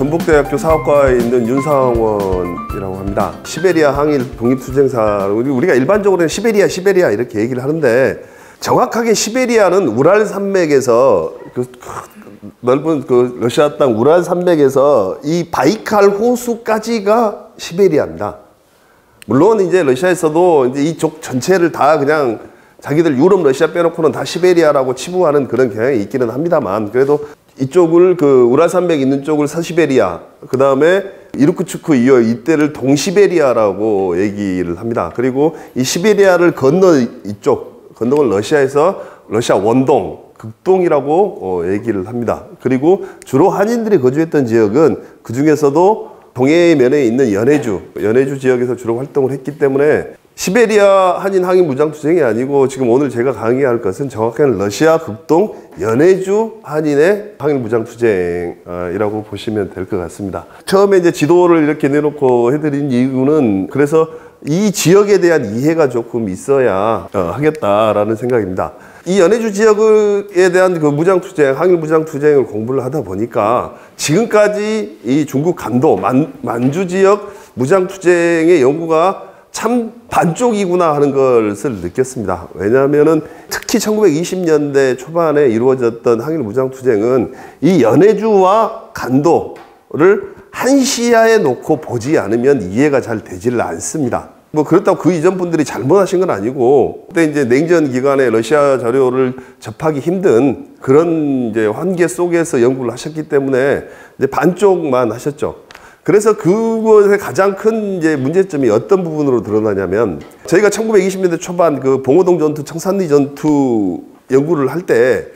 전북대학교 사업과에 있는 윤상원이라고 합니다. 시베리아 항일 독립투쟁사, 우리가 일반적으로는 시베리아 이렇게 얘기를 하는데, 정확하게 시베리아는 우랄 산맥에서 넓은 러시아 땅 우랄 산맥에서 이 바이칼 호수까지가 시베리아입니다. 물론 이제 러시아에서도 이제 이쪽 전체를 다 그냥 자기들 유럽, 러시아 빼놓고는 다 시베리아라고 치부하는 그런 경향이 있기는 합니다만, 그래도 이쪽을 우랄 산맥 있는 쪽을 서시베리아, 그 다음에 이르쿠츠크 이어 이때를 동시베리아라고 얘기를 합니다. 그리고 이 시베리아를 건너 이쪽, 건너온 러시아에서 러시아 원동, 극동이라고 얘기를 합니다. 그리고 주로 한인들이 거주했던 지역은 그 중에서도 동해면에 있는 연해주 지역에서 주로 활동을 했기 때문에 시베리아 한인 항일 무장투쟁이 아니고 지금 오늘 제가 강의할 것은 정확하게는 러시아 극동 연해주 한인의 항일 무장투쟁이라고 보시면 될 것 같습니다. 처음에 이제 지도를 이렇게 내놓고 해드린 이유는 그래서 이 지역에 대한 이해가 조금 있어야 하겠다라는 생각입니다. 이 연해주 지역에 대한 그 무장투쟁, 항일 무장투쟁을 공부를 하다 보니까 지금까지 이 중국 간도, 만주 지역 무장투쟁의 연구가 참 반쪽이구나 하는 것을 느꼈습니다. 왜냐하면은 특히 1920년대 초반에 이루어졌던 항일 무장투쟁은 이 연해주와 간도를 한 시야에 놓고 보지 않으면 이해가 잘 되지를 않습니다. 뭐 그렇다고 그 이전 분들이 잘못하신 건 아니고, 그때 이제 냉전 기간에 러시아 자료를 접하기 힘든 그런 이제 환계 속에서 연구를 하셨기 때문에 이제 반쪽만 하셨죠. 그래서 그것의 가장 큰 이제 문제점이 어떤 부분으로 드러나냐면, 저희가 1920년대 초반 그 봉오동 전투, 청산리 전투 연구를 할 때,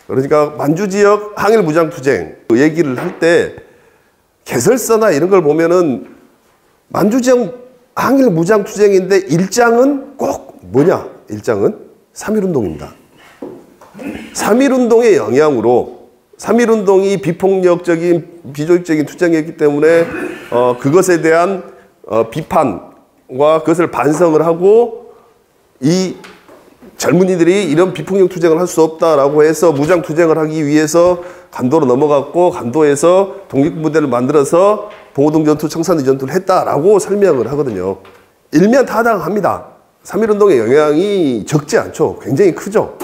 그러니까 만주 지역 항일 무장투쟁 얘기를 할 때 개설서나 이런 걸 보면은 만주 지역 항일 무장투쟁인데 일장은 꼭 뭐냐? 일장은 3.1운동입니다. 3.1운동의 영향으로, 3.1운동이 비폭력적인, 비조직적인 투쟁이었기 때문에 그것에 대한 비판과 그것을 반성을 하고, 이 젊은이들이 이런 비폭력 투쟁을 할 수 없다라고 해서 무장투쟁을 하기 위해서 간도로 넘어갔고, 간도에서 독립부대를 만들어서 봉오동 전투, 청산리 전투를 했다라고 설명을 하거든요. 일면 타당합니다. 3.1운동의 영향이 적지 않죠. 굉장히 크죠.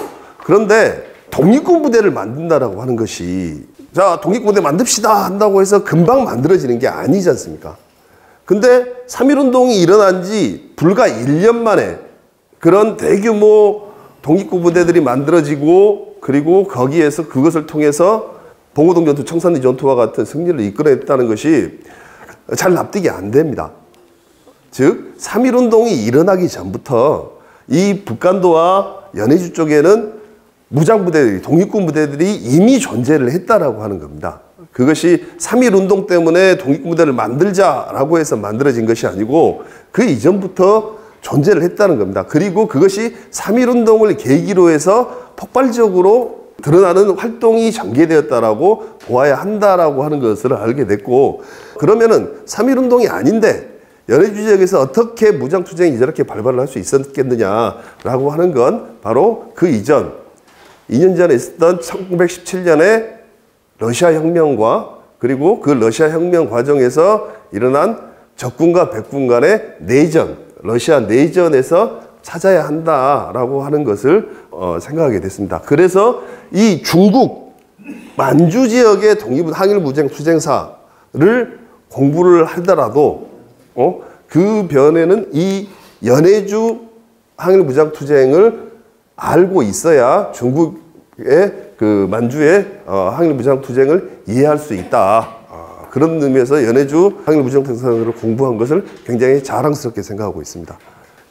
그런데 독립군부대를 만든다라고 하는 것이, 자, 독립군부대 만듭시다 한다고 해서 금방 만들어지는 게 아니지 않습니까? 근데 3.1운동이 일어난 지 불과 1년 만에 그런 대규모 독립군부대들이 만들어지고, 그리고 거기에서 그것을 통해서 봉오동 전투, 청산리 전투와 같은 승리를 이끌어냈다는 것이 잘 납득이 안 됩니다. 즉 3.1운동이 일어나기 전부터 이 북간도와 연해주 쪽에는 무장부대들이, 독립군 부대들이 이미 존재를 했다라고 하는 겁니다. 그것이 3.1운동 때문에 독립군부대를 만들자라고 해서 만들어진 것이 아니고 그 이전부터 존재를 했다는 겁니다. 그리고 그것이 3.1운동을 계기로 해서 폭발적으로 드러나는 활동이 전개되었다라고 보아야 한다라고 하는 것을 알게 됐고, 그러면은 3.1운동이 아닌데 연해주 지역에서 어떻게 무장투쟁이 저렇게 발발을 할 수 있었겠느냐라고 하는 건 바로 그 이전 2년 전에 있었던 1917년에 러시아 혁명과, 그리고 그 러시아 혁명 과정에서 일어난 적군과 백군 간의 내전, 러시아 내전에서 찾아야 한다라고 하는 것을 생각하게 됐습니다. 그래서 이 중국 만주 지역의 독립항일 무장투쟁사를 공부를 하더라도 그 변에는 이 연해주 항일 무장투쟁을 알고 있어야 중국의 그 만주의 항일 무장투쟁을 이해할 수 있다. 그런 의미에서 연해주 항일 무장투쟁을 공부한 것을 굉장히 자랑스럽게 생각하고 있습니다.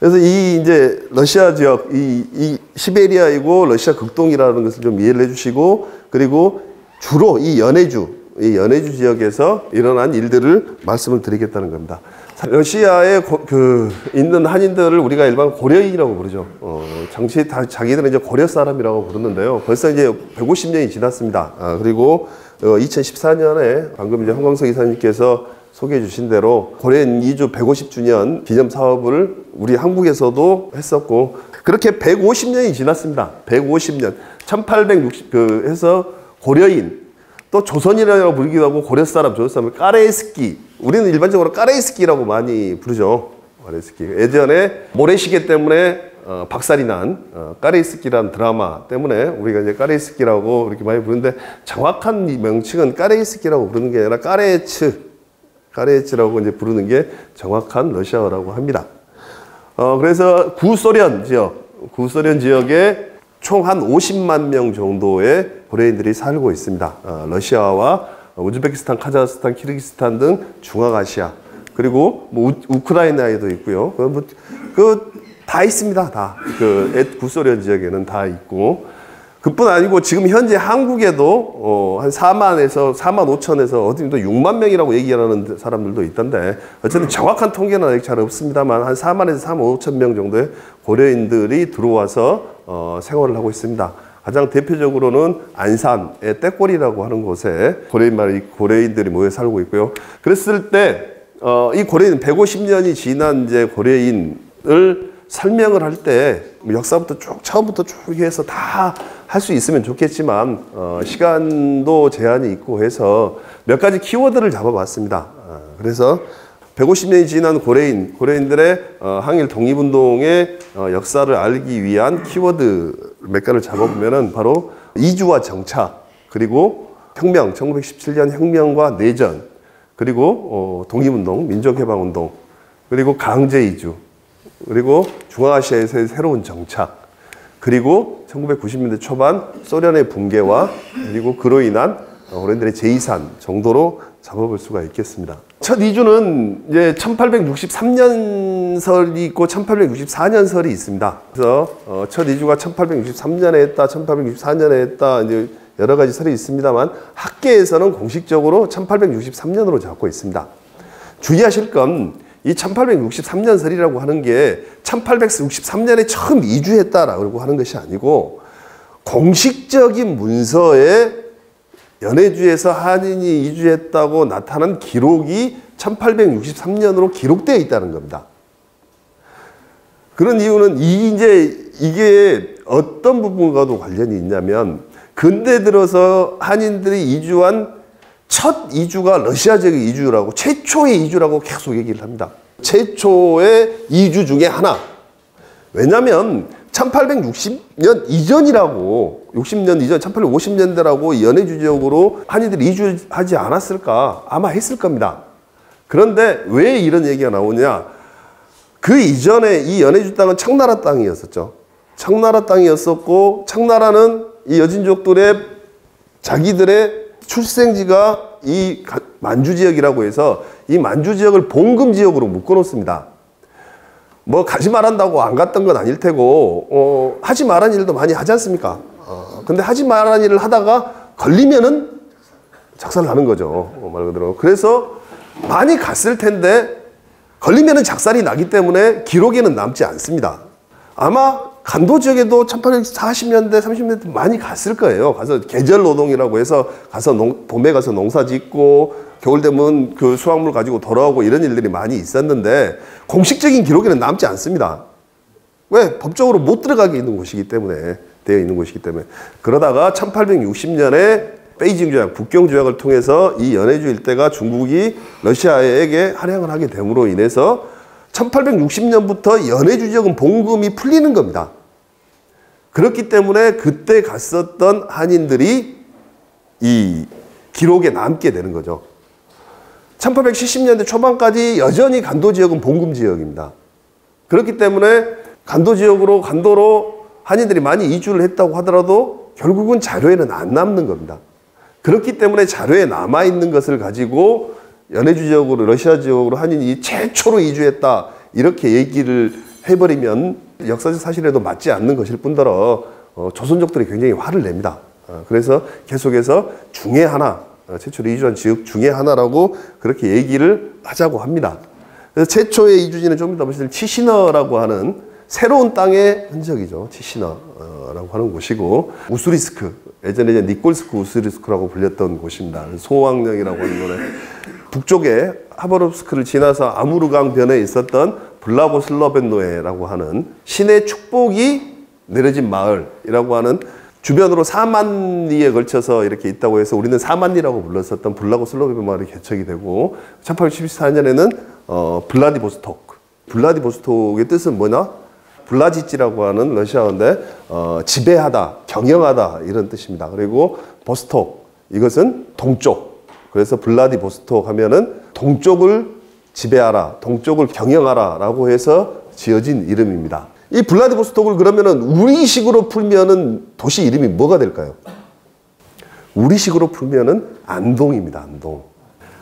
그래서 이 이제 러시아 지역, 이 시베리아이고 러시아 극동이라는 것을 좀 이해를 해주시고, 그리고 주로 이 연해주 지역에서 일어난 일들을 말씀을 드리겠다는 겁니다. 러시아에 있는 한인들을 우리가 일반 고려인이라고 부르죠. 당시 자기들은 이제 고려 사람이라고 부르는데요. 벌써 이제 150년이 지났습니다. 그리고 2014년에 방금 이제 황광석 이사님께서 소개해 주신 대로 고려인 이주 150주년 기념 사업을 우리 한국에서도 했었고, 그렇게 150년이 지났습니다. 150년. 1860 해서 고려인, 또 조선이라고 부르기도 하고 고려 사람, 조선 사람 까레이스키. 우리는 일반적으로 까레이스키라고 많이 부르죠. 까레이스키. 예전에 모래시계 때문에 박살이 난 까레이스키라는 드라마 때문에 우리가 이제 까레이스키라고 이렇게 많이 부르는데 정확한 명칭은 까레이스키라고 부르는 게 아니라 까레츠라고 이제 부르는 게 정확한 러시아어라고 합니다. 그래서 구소련 지역에 총 한 50만 명 정도의 고려인들이 살고 있습니다. 러시아와 우즈베키스탄, 카자흐스탄, 키르기스탄 등 중앙아시아, 그리고 뭐 우크라이나에도 있고요. 다 있습니다. 다. 구소련 지역에는 다 있고. 그뿐 아니고 지금 현재 한국에도 한 4만 5천에서 어디도 6만 명이라고 얘기하는 사람들도 있던데, 어쨌든 정확한 통계는 아직 잘 없습니다만 한 4만에서 4만 5천 명 정도의 고려인들이 들어와서 생활을 하고 있습니다. 가장 대표적으로는 안산의 떼꼬리라고 하는 곳에 고려인들이 모여 살고 있고요. 그랬을 때 이 고려인 150년이 지난 이제 고려인을 설명을 할 때 역사부터 쭉 처음부터 쭉 해서 다 할 수 있으면 좋겠지만 시간도 제한이 있고 해서 몇 가지 키워드를 잡아봤습니다. 그래서 150년이 지난 고려인들의 항일 독립운동의 역사를 알기 위한 키워드 몇 가지를 잡아보면은 바로 이주와 정착, 그리고 혁명, 1917년 혁명과 내전, 그리고 독립운동, 민족해방운동, 그리고 강제 이주, 그리고 중앙아시아에서의 새로운 정착, 그리고 1990년대 초반 소련의 붕괴와 그리고 그로 인한 고려인들의 재이산 정도로 잡아볼 수가 있겠습니다. 첫 이주는 이제 1863년설이 있고 1864년설이 있습니다. 그래서 첫 이주가 1863년에 했다, 1864년에 했다, 이제 여러 가지 설이 있습니다만 학계에서는 공식적으로 1863년으로 잡고 있습니다. 주의하실 건 이 1863년설이라고 하는 게 1863년에 처음 이주했다라고 하는 것이 아니고, 공식적인 문서에 연해주에서 한인이 이주했다고 나타난 기록이 1863년으로 기록되어 있다는 겁니다. 그런 이유는 이게 어떤 부분과도 관련이 있냐면, 근대 들어서 한인들이 이주한 첫 이주가 러시아 지역의 이주라고, 최초의 이주라고 계속 얘기를 합니다. 최초의 이주 중에 하나. 왜냐하면 1860년 이전이라고, 60년 이전, 1850년대라고 연해주 지역으로 한인들이 이주하지 않았을까? 아마 했을 겁니다. 그런데 왜 이런 얘기가 나오냐? 그 이전에 이 연해주 땅은 청나라 땅이었었죠. 청나라 땅이었었고, 청나라는 이 여진족들의 자기들의 출생지가 이 만주 지역이라고 해서 이 만주 지역을 봉금 지역으로 묶어놓습니다. 뭐 가지 말한다고 안 갔던 건 아닐 테고, 하지 말한 일도 많이 하지 않습니까? 근데 하지 말한 일을 하다가 걸리면은 작살을 나는 거죠. 말 그대로. 그래서 많이 갔을 텐데 걸리면은 작살이 나기 때문에 기록에는 남지 않습니다. 아마 간도 지역에도 1840년대, 30년대 많이 갔을 거예요. 가서 계절 노동이라고 해서 봄에 가서 농사 짓고 겨울 되면 그 수확물 가지고 돌아오고 이런 일들이 많이 있었는데 공식적인 기록에는 남지 않습니다. 왜? 법적으로 못 들어가게 있는 곳이기 때문에, 되어 있는 곳이기 때문에. 그러다가 1860년에 베이징 조약, 북경 조약을 통해서 이 연해주 일대가 중국이 러시아에게 할양을 하게 됨으로 인해서 1860년부터 연해주 지역은 봉금이 풀리는 겁니다. 그렇기 때문에 그때 갔었던 한인들이 이 기록에 남게 되는 거죠. 1870년대 초반까지 여전히 간도 지역은 봉금 지역입니다. 그렇기 때문에 간도로 한인들이 많이 이주를 했다고 하더라도 결국은 자료에는 안 남는 겁니다. 그렇기 때문에 자료에 남아있는 것을 가지고 연해주 지역으로, 러시아 지역으로 한인이 최초로 이주했다, 이렇게 얘기를 해버리면 역사적 사실에도 맞지 않는 것일 뿐더러 조선족들이 굉장히 화를 냅니다. 그래서 계속해서 중에 하나, 최초로 이주한 지역 중에 하나라고 그렇게 얘기를 하자고 합니다. 그래서 최초의 이주지는 좀 이따 보실 치시너라고 하는 새로운 땅의 흔적이죠. 치시너라고 하는 곳이고, 우스리스크, 예전에 이제 니콜스크 우스리스크라고 불렸던 곳입니다. 소왕령이라고 하는 거는 북쪽에 하바롭스크를 지나서 아무르강 변에 있었던 블라고슬로벤노에라고 하는 신의 축복이 내려진 마을이라고 하는 주변으로 4만 리에 걸쳐서 이렇게 있다고 해서 우리는 4만 리라고 불렀었던 불라고 슬로베 마을이 개척이 되고 1874년에는 블라디보스토크. 블라디보스톡의 뜻은 뭐냐? 블라지찌라고 하는 러시아어인데 지배하다, 경영하다 이런 뜻입니다. 그리고 보스톡 이것은 동쪽. 그래서 블라디보스톡 하면은 동쪽을 지배하라, 동쪽을 경영하라 라고 해서 지어진 이름입니다. 이 블라디보스톡을 그러면은 우리식으로 풀면은 도시 이름이 뭐가 될까요? 우리식으로 풀면은 안동입니다. 안동.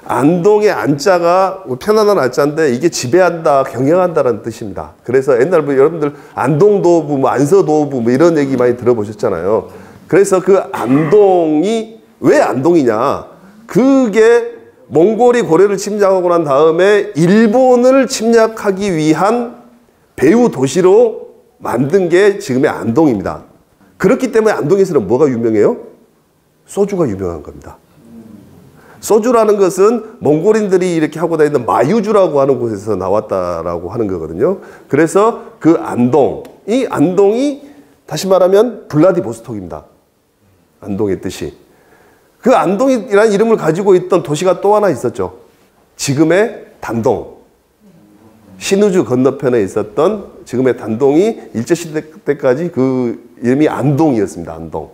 안동의 안자가 편안한 안자인데 이게 지배한다, 경영한다라는 뜻입니다. 그래서 옛날 여러분들 안동도부, 뭐 안서도부 뭐 이런 얘기 많이 들어보셨잖아요. 그래서 그 안동이 왜 안동이냐? 그게 몽골이 고려를 침략하고 난 다음에 일본을 침략하기 위한 배후 도시로 만든 게 지금의 안동입니다. 그렇기 때문에 안동에서는 뭐가 유명해요? 소주가 유명한 겁니다. 소주라는 것은 몽골인들이 이렇게 하고 다니는 마유주라고 하는 곳에서 나왔다라고 하는 거거든요. 그래서 그 안동이 다시 말하면 블라디보스톡입니다. 안동의 뜻이. 그 안동이라는 이름을 가지고 있던 도시가 또 하나 있었죠. 지금의 단동. 신우주 건너편에 있었던 지금의 단동이 일제시대 때까지 그 이름이 안동이었습니다. 안동.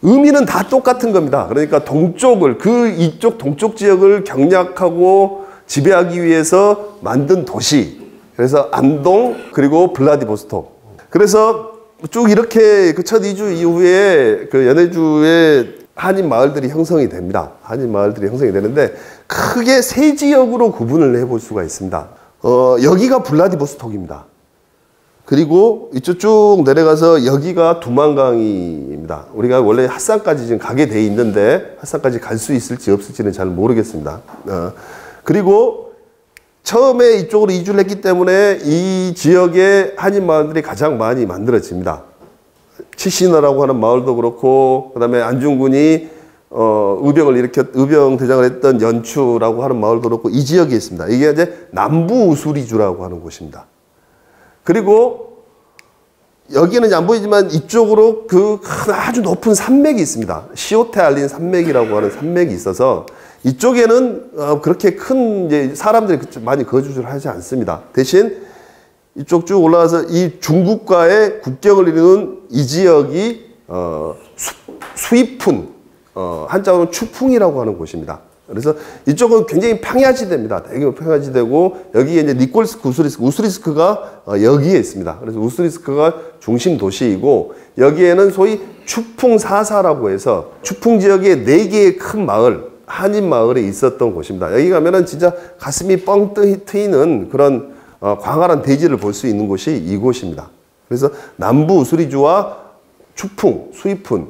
의미는 다 똑같은 겁니다. 그러니까 동쪽을, 이쪽 동쪽 지역을 경략하고 지배하기 위해서 만든 도시. 그래서 안동, 그리고 블라디보스톡. 그래서 쭉 이렇게 그 첫 이주 이후에 그 연해주에 한인 마을들이 형성이 됩니다. 한인 마을들이 형성이 되는데 크게 세 지역으로 구분을 해볼 수가 있습니다. 여기가 블라디보스톡입니다. 그리고 이쪽 쭉 내려가서 여기가 두만강입니다. 우리가 원래 핫산까지 지금 가게 돼 있는데 핫산까지 갈 수 있을지 없을지는 잘 모르겠습니다. 그리고 처음에 이쪽으로 이주를 했기 때문에 이 지역의 한인 마을들이 가장 많이 만들어집니다. 치시너라고 하는 마을도 그렇고, 그 다음에 안중근이 의병 대장을 했던 연추라고 하는 마을도 그렇고, 이 지역에 있습니다. 이게 이제 남부 우수리주라고 하는 곳입니다. 그리고 여기는 안 보이지만 이쪽으로 그 아주 높은 산맥이 있습니다. 시오테알린 산맥이라고 하는 산맥이 있어서 이쪽에는 그렇게 큰 이제 사람들이 많이 거주를 하지 않습니다. 대신 이쪽 쭉 올라가서 이 중국과의 국경을 이루는 이 지역이 수이푼, 한자어는 추풍이라고 하는 곳입니다. 그래서 이쪽은 굉장히 평야지대입니다. 되게 평야지대고 여기에 이제 니콜스크, 우스리스크가 여기에 있습니다. 그래서 우스리스크가 중심 도시이고 여기에는 소위 추풍사사라고 해서 추풍 지역에 4개의 큰 마을, 한인 마을에 있었던 곳입니다. 여기 가면은 진짜 가슴이 뻥 트이는 그런 광활한 대지를 볼 수 있는 곳이 이곳입니다. 그래서 남부 우수리주와 추풍, 수이푼,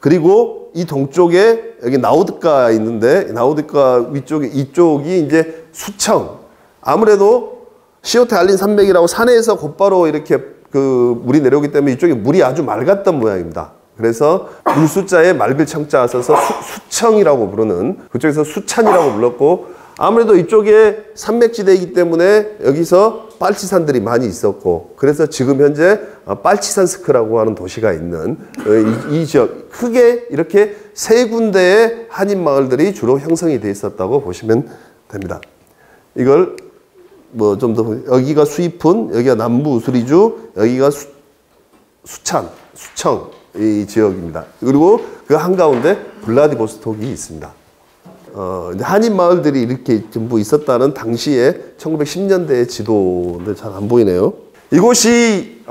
그리고 이 동쪽에 여기 나우드가 있는데 나우드가 위쪽에 이쪽이 이제 수청. 아무래도 시오테알린 산맥이라고 산에서 곧바로 이렇게 그 물이 내려오기 때문에 이쪽에 물이 아주 맑았던 모양입니다. 그래서 물수자에 맑을 청자 써서 수청이라고 부르는, 그쪽에서 수찬이라고 불렀고, 아무래도 이쪽에 산맥지대이기 때문에 여기서 빨치산들이 많이 있었고, 그래서 지금 현재 빨치산스크라고 하는 도시가 있는 이 지역, 크게 이렇게 세 군데의 한인 마을들이 주로 형성이 돼 있었다고 보시면 됩니다. 이걸 뭐 좀 더, 여기가 수이푼, 여기가 남부 우수리주, 여기가 수청 이 지역입니다. 그리고 그 한가운데 블라디보스톡이 있습니다. 한인 마을들이 이렇게 전부 있었다는 당시에 1910년대의 지도인데 잘 안 보이네요. 이곳이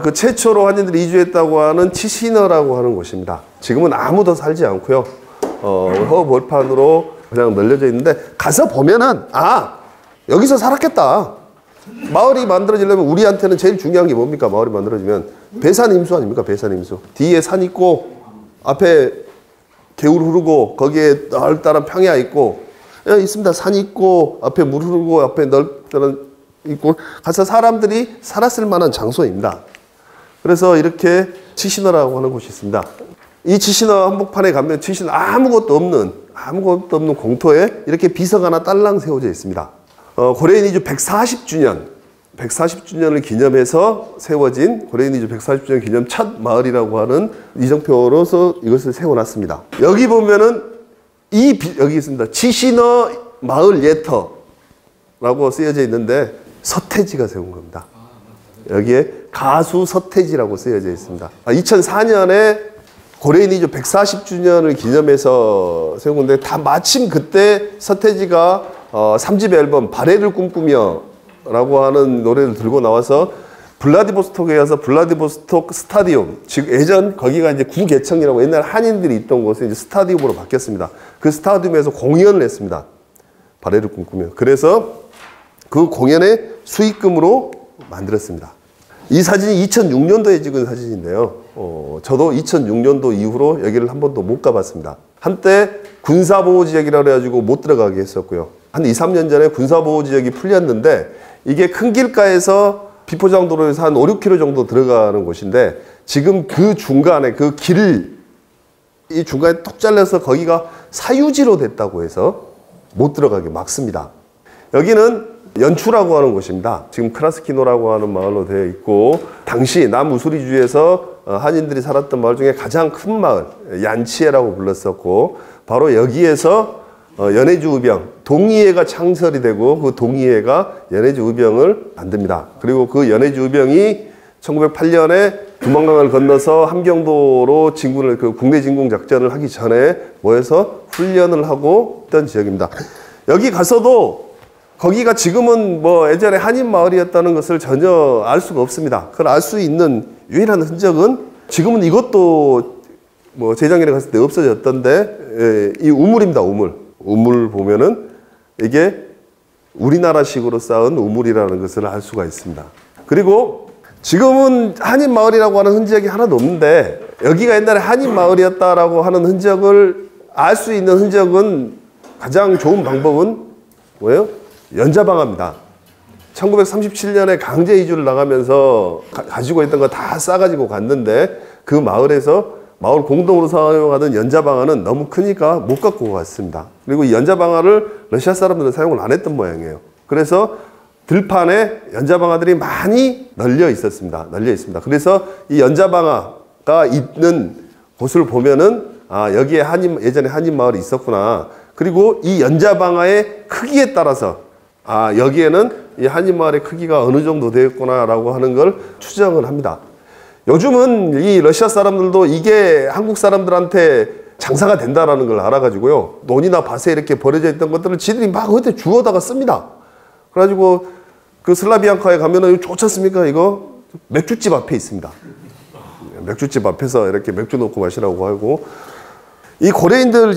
그 최초로 한인들이 이주했다고 하는 치시너라고 하는 곳입니다. 지금은 아무도 살지 않고요. 허벌판으로 그냥 널려져 있는데 가서 보면은 여기서 살았겠다. 마을이 만들어지려면 우리한테는 제일 중요한 게 뭡니까? 마을이 만들어지면 배산임수 아닙니까? 배산임수. 뒤에 산 있고 앞에 개울 흐르고 거기에 널따란 평야 있고 있습니다. 산 있고 앞에 물 흐르고 앞에 널따란 있고 가서 사람들이 살았을 만한 장소입니다. 그래서 이렇게 치시너라고 하는 곳이 있습니다. 이 치시너 한복판에 가면 치시너 아무것도 없는 공터에 이렇게 비석 하나 딸랑 세워져 있습니다. 고려인 이주 140주년 140주년을 기념해서 세워진 고려인 이주 140주년 기념 첫 마을이라고 하는 이정표로서 이것을 세워놨습니다. 여기 보면은 여기 있습니다. 지신어 마을 예터라고 쓰여져 있는데 서태지가 세운 겁니다. 여기에 가수 서태지라고 쓰여져 있습니다. 2004년에 고려인 이주 140주년을 기념해서 세운 건데 마침 그때 서태지가 3집 앨범 발해를 꿈꾸며 라고 하는 노래를 들고 나와서 블라디보스톡에 가서 블라디보스톡 스타디움, 즉 예전 거기가 이제 구개청이라고 옛날 한인들이 있던 곳에 이제 스타디움으로 바뀌었습니다. 그 스타디움에서 공연을 했습니다. 발해를 꿈꾸며. 그래서 그 공연의 수익금으로 만들었습니다. 이 사진이 2006년도에 찍은 사진인데요. 저도 2006년도 이후로 여기를 한 번도 못 가봤습니다. 한때 군사보호지역이라고 해가지고 못 들어가게 했었고요. 한 2, 3년 전에 군사보호지역이 풀렸는데 이게 큰 길가에서 비포장도로에서 한 5, 6km 정도 들어가는 곳인데 지금 그 중간에 그 길을 이 중간에 톡 잘라서 거기가 사유지로 됐다고 해서 못 들어가게 막습니다. 여기는 연추라고 하는 곳입니다. 지금 크라스키노라고 하는 마을로 되어 있고 당시 남우수리주에서 한인들이 살았던 마을 중에 가장 큰 마을 얀치에라고 불렀었고 바로 여기에서 연해주 의병 동의회가 창설이 되고 그 동의회가 연해주 의병을 만듭니다. 그리고 그 연해주 의병이 1908년에 두만강을 건너서 함경도로 진군을 그 국내 진군 작전을 하기 전에 모여서 훈련을 하고 있던 지역입니다. 여기 가서도 거기가 지금은 뭐 예전에 한인 마을이었다는 것을 전혀 알 수가 없습니다. 그걸 알 수 있는 유일한 흔적은 지금은 이것도 뭐 재작년에 갔을 때 없어졌던데 이 우물입니다. 우물 보면은 이게 우리나라식으로 쌓은 우물이라는 것을 알 수가 있습니다. 그리고 지금은 한인 마을이라고 하는 흔적이 하나도 없는데 여기가 옛날에 한인 마을이었다라고 하는 흔적을 알 수 있는 흔적은 가장 좋은 방법은 뭐예요? 연자방아입니다. 1937년에 강제 이주를 나가면서 가지고 있던 거 다 싸가지고 갔는데 그 마을에서 마을 공동으로 사용하던 연자방아는 너무 크니까 못 갖고 갔습니다. 그리고 이 연자방아를 러시아 사람들은 사용을 안 했던 모양이에요. 그래서 들판에 연자방아들이 많이 널려 있습니다. 그래서 이 연자방아가 있는 곳을 보면은 여기에 예전에 한인 마을이 있었구나. 그리고 이 연자방아의 크기에 따라서 여기에는 이 한인 마을의 크기가 어느 정도 되었구나라고 하는 걸 추정을 합니다. 요즘은 이 러시아 사람들도 이게 한국 사람들한테 장사가 된다라는 걸 알아가지고요. 논이나 밭에 이렇게 버려져 있던 것들을 지들이 막 어디 주워다가 씁니다. 그래가지고 그 슬라비앙카에 가면은 좋지 않습니까? 이거 맥주집 앞에 있습니다. 맥주집 앞에서 이렇게 맥주 놓고 마시라고 하고 이 고려인들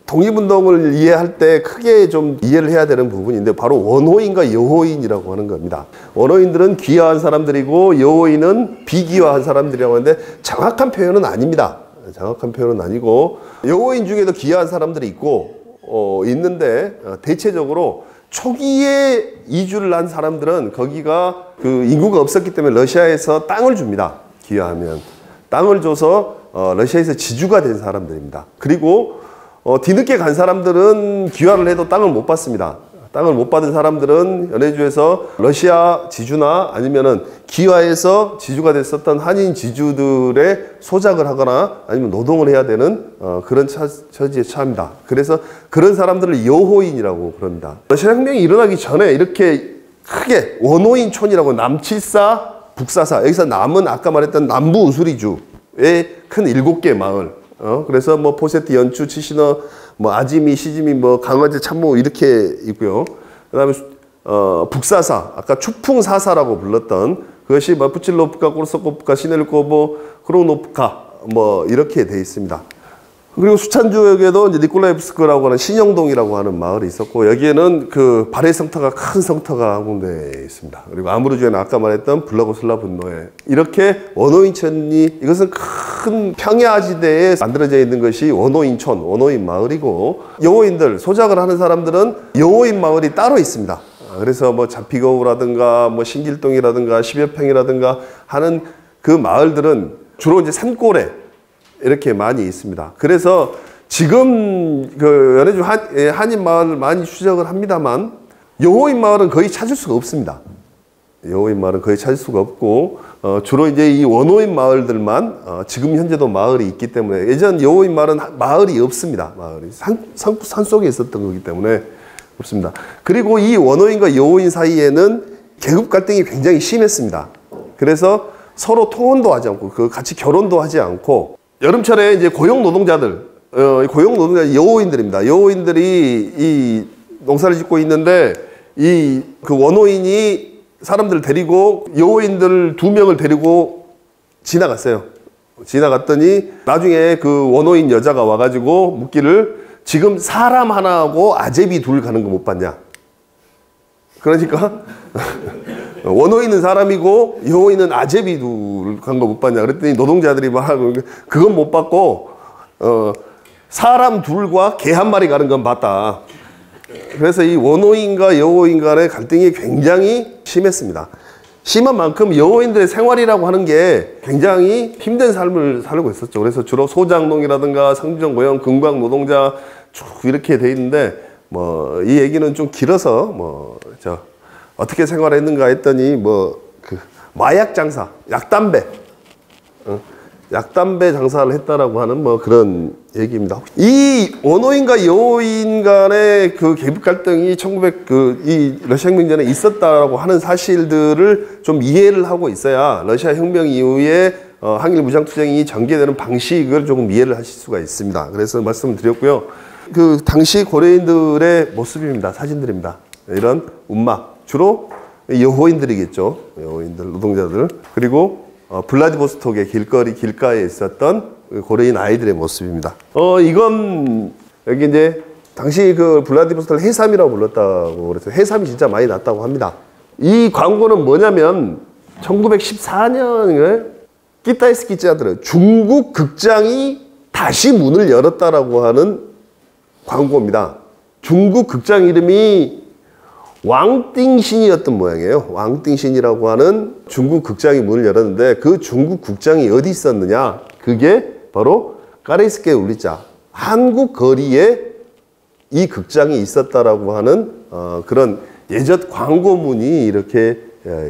독립운동을 이해할 때 크게 좀 이해를 해야 되는 부분인데 바로 원호인과 여호인이라고 하는 겁니다. 원호인들은 귀화한 사람들이고 여호인은 비귀화한 사람들이라고 하는데 정확한 표현은 아닙니다. 정확한 표현은 아니고 여호인 중에도 귀화한 사람들이 있는데 대체적으로 초기에 이주를 한 사람들은 거기가 그 인구가 없었기 때문에 러시아에서 땅을 줍니다. 귀화하면 땅을 줘서 러시아에서 지주가 된 사람들입니다. 그리고 뒤늦게 간 사람들은 귀화를 해도 땅을 못 받습니다. 땅을 못 받은 사람들은 연해주에서 러시아 지주나 아니면은 귀화해서 지주가 됐었던 한인 지주들의 소작을 하거나 아니면 노동을 해야 되는 그런 처지에 처합니다. 그래서 그런 사람들을 여호인이라고 부릅니다. 러시아 혁명이 일어나기 전에 이렇게 크게 원호인촌이라고 남칠사, 북사사, 여기서 남은 아까 말했던 남부 우수리주의 큰 7개 마을, 그래서 뭐 포세트, 연추, 치시너, 뭐 아지미, 시지미, 뭐 강화제, 참모 이렇게 있고요. 그다음에 북사사, 아까 추풍사사라고 불렀던 그것이 뭐 부칠로프카, 꼬르소코프카, 시넬코보, 크로노프카 뭐 이렇게 돼 있습니다. 그리고 수찬주역에도 이제 니콜라이프스크라고 하는 신영동이라고 하는 마을이 있었고 여기에는 그 발해 성터가 큰 성터가 한 군데 있습니다. 그리고 아무르주에는 아까 말했던 블라고슬라 분노에 이렇게 원호인촌이 이것은 큰 평야지대에 만들어져 있는 것이 원호인촌, 원호인 마을이고 여호인들 소작을 하는 사람들은 여호인 마을이 따로 있습니다. 그래서 뭐 자피거우라든가 뭐 신길동이라든가 10여 평이라든가 하는 그 마을들은 주로 이제 산골에 이렇게 많이 있습니다. 그래서 지금 그 연해주 한인 마을을 많이 추적을 합니다만 여호인 마을은 거의 찾을 수가 없습니다. 여호인 마을은 거의 찾을 수가 없고 주로 이제 이 원호인 마을들만 지금 현재도 마을이 있기 때문에 예전 여호인 마을은 마을이 없습니다. 마을이 산 속에 있었던 거기 때문에 없습니다. 그리고 이 원호인과 여호인 사이에는 계급 갈등이 굉장히 심했습니다. 그래서 서로 통혼도 하지 않고 같이 결혼도 하지 않고 여름철에 이제 고용 노동자들 여호인들입니다. 여호인들이 이 농사를 짓고 있는데 그 원호인이 사람들을 데리고 여호인들 2명을 데리고 지나갔어요. 지나갔더니 나중에 그 원호인 여자가 와가지고 묻기를 지금 사람 하나하고 아제비 둘 가는 거 못 봤냐? 그러니까 원호인은 사람이고 여호인은 아제비 둘 간 거 못 봤냐? 그랬더니 노동자들이 말하고 그건 못 봤고 사람 둘과 개 한 마리 가는 건 봤다. 그래서 이 원호인과 여호인 간의 갈등이 굉장히 심했습니다. 심한 만큼 여호인들의 생활이라고 하는 게 굉장히 힘든 삶을 살고 있었죠. 그래서 주로 소장농이라든가 상주정 고용 금광 노동자 쭉 이렇게 돼 있는데 뭐 이 얘기는 좀 길어서 어떻게 생활했는가 했더니 그 마약 장사, 약담배 장사를 했다라고 하는 그런 얘기입니다. 이 원호인과 여호인 간의 그 계급 갈등이 이 러시아 혁명 전에 있었다라고 하는 사실들을 좀 이해를 하고 있어야 러시아 혁명 이후에 항일 무장 투쟁이 전개되는 방식을 조금 이해를 하실 수가 있습니다. 그래서 말씀을 드렸고요. 그 당시 고려인들의 모습입니다. 사진들입니다. 이런 움막 주로 여호인들이겠죠. 여호인들 노동자들 그리고 블라디보스톡의 길가에 있었던 고려인 아이들의 모습입니다. 이건 여기 이제 당시 그 블라디보스톡을 해삼이라고 불렀다고 그래서 해삼이 진짜 많이 났다고 합니다. 이 광고는 뭐냐면 1914년에 키타이스키 театр 중국 극장이 다시 문을 열었다라고 하는 광고입니다. 중국 극장 이름이 왕띵신이었던 모양이에요. 왕띵신이라고 하는 중국 극장이 문을 열었는데 그 중국 극장이 어디 있었느냐? 그게 바로 까레이스케 울리자 한국 거리에 이 극장이 있었다라고 하는 그런 예전 광고문이 이렇게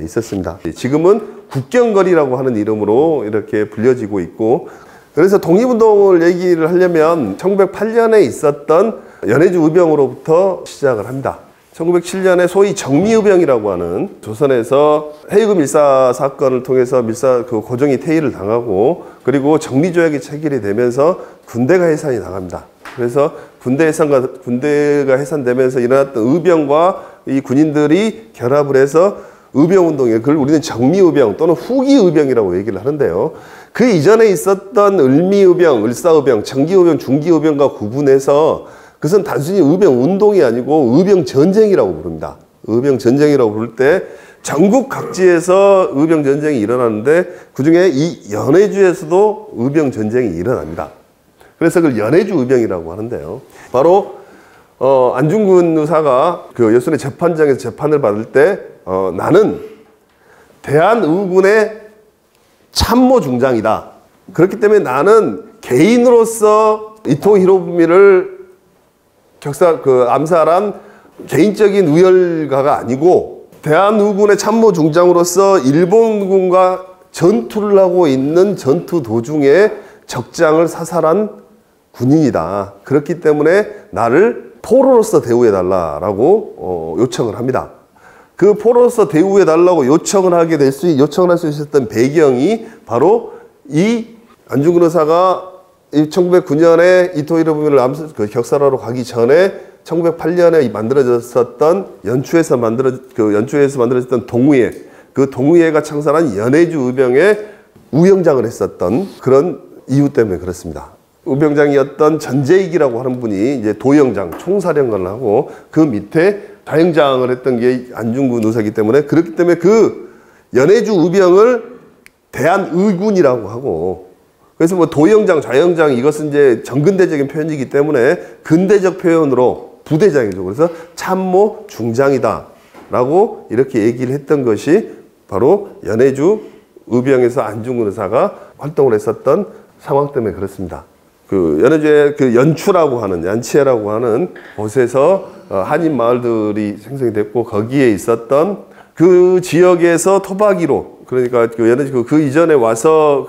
있었습니다. 지금은 국경거리라고 하는 이름으로 이렇게 불려지고 있고 그래서 독립운동을 얘기를 하려면 1908년에 있었던 연해주 의병으로부터 시작을 합니다. 1907년에 소위 정미의병이라고 하는 조선에서 해이금 밀사 사건을 통해서 그 고종이 퇴위를 당하고 그리고 정미조약이 체결이 되면서 군대가 해산이 당합니다. 그래서 군대가 해산되면서 일어났던 의병과 이 군인들이 결합을 해서 의병운동에 그걸 우리는 정미의병 또는 후기의병이라고 얘기를 하는데요. 그 이전에 있었던 을미의병, 을사의병, 정기의병, 중기의병과 구분해서 그것은 단순히 의병 운동이 아니고 의병 전쟁이라고 부릅니다. 의병 전쟁이라고 부를 때 전국 각지에서 의병 전쟁이 일어나는데 그중에 이 연해주에서도 의병 전쟁이 일어납니다. 그래서 그걸 연해주 의병이라고 하는데요. 바로 안중근 의사가 그 여순의 재판장에서 재판을 받을 때 나는 대한의군의 참모 중장이다. 그렇기 때문에 나는 개인으로서 이토 히로부미를 암살한 개인적인 우열가가 아니고 대한의군의 참모 중장으로서 일본군과 전투를 하고 있는 전투 도중에 적장을 사살한 군인이다. 그렇기 때문에 나를 포로로서 대우해달라고 요청을 합니다. 그 포로로서 대우해달라고 요청을 할 수 있었던 배경이 바로 이 안중근 의사가 1909년에 이토 히로부미를 격살하러 가기 전에 1908년에 만들어졌었던 연추에서 만들어졌던 동의회, 그 동의회가 창설한 연해주 의병에 우영장을 했었던 그런 이유 때문에 그렇습니다. 의병장이었던 전재익이라고 하는 분이 이제 도영장, 총사령관을 하고 그 밑에 다영장을 했던 게 안중근 의사이기 때문에 그렇기 때문에 그 연해주 의병을 대한의군이라고 하고 그래서 도영장, 좌영장 이것은 이제 정근대적인 표현이기 때문에 근대적 표현으로 부대장이죠. 그래서 참모 중장이다라고 이렇게 얘기를 했던 것이 바로 연해주 의병에서 안중근 의사가 활동을 했었던 상황 때문에 그렇습니다. 그 연해주의 그 연추라고 하는 양치해라고 하는 곳에서 한인 마을들이 생성이 됐고 거기에 있었던 그 지역에서 토박이로, 그러니까 그 이전에 와서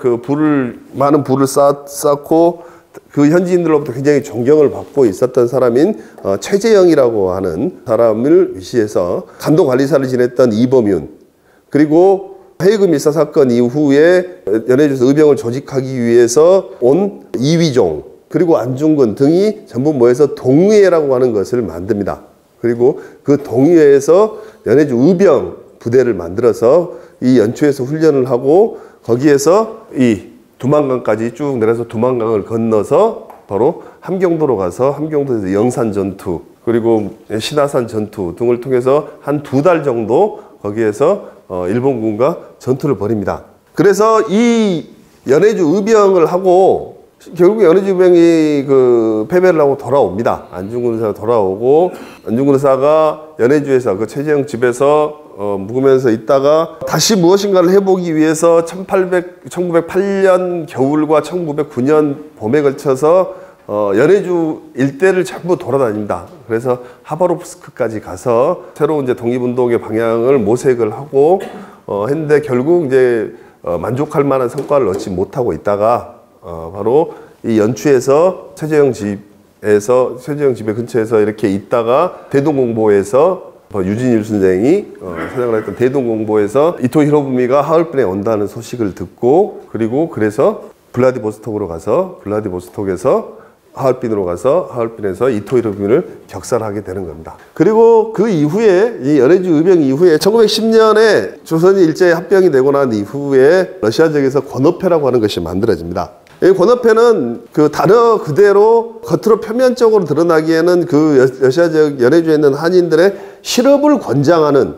많은 불을 쌓고 그 현지인들로부터 굉장히 존경을 받고 있었던 사람인 최재영이라고 하는 사람을 위시해서 간도관리사를 지냈던 이범윤, 그리고 해외금 일사 사건 이후에 연해주에서 의병을 조직하기 위해서 온 이위종, 그리고 안중근 등이 전부 모여서 동의회라고 하는 것을 만듭니다. 그리고 그 동의회에서 연해주 의병 부대를 만들어서 이 연초에서 훈련을 하고 거기에서 이 두만강까지 쭉 내려서 두만강을 건너서 바로 함경도로 가서 함경도에서 영산 전투, 그리고 신화산 전투 등을 통해서 한 2달 정도 거기에서 일본군과 전투를 벌입니다. 그래서 이 연해주 의병을 하고 결국 연해주 의병이 패배를 하고 돌아옵니다. 안중근 의사가 돌아오고, 안중근 의사가 연해주에서 최재형 집에서 묵으면서 있다가 다시 무엇인가를 해보기 위해서 1908년 겨울과 1909년 봄에 걸쳐서 연해주 일대를 전부 돌아다닙니다. 그래서 하바롭스크까지 가서 새로운 이제 독립운동의 방향을 모색을 하고 했는데 결국 이제 만족할 만한 성과를 얻지 못하고 있다가 바로 이 연추에서 최재형 집의 근처에서 이렇게 있다가 대동공보에서 유진일 선생이 사장을 했던 대동공보에서 이토 히로부미가 하얼빈에 온다는 소식을 듣고, 그리고 그래서 블라디보스톡으로 가서 블라디보스톡에서 하얼빈으로 가서 하얼빈에서 이토 히로부미를 격살하게 되는 겁니다. 그리고 그 이후에 이 연해주 의병 이후에 1910년에 조선이 일제에 합병이 되고 난 이후에 러시아 지역에서 권업회라고 하는 것이 만들어집니다. 이 권업회는 그 단어 그대로 겉으로 표면적으로 드러나기에는 그 러시아 지역 연해주에 있는 한인들의 실업을 권장하는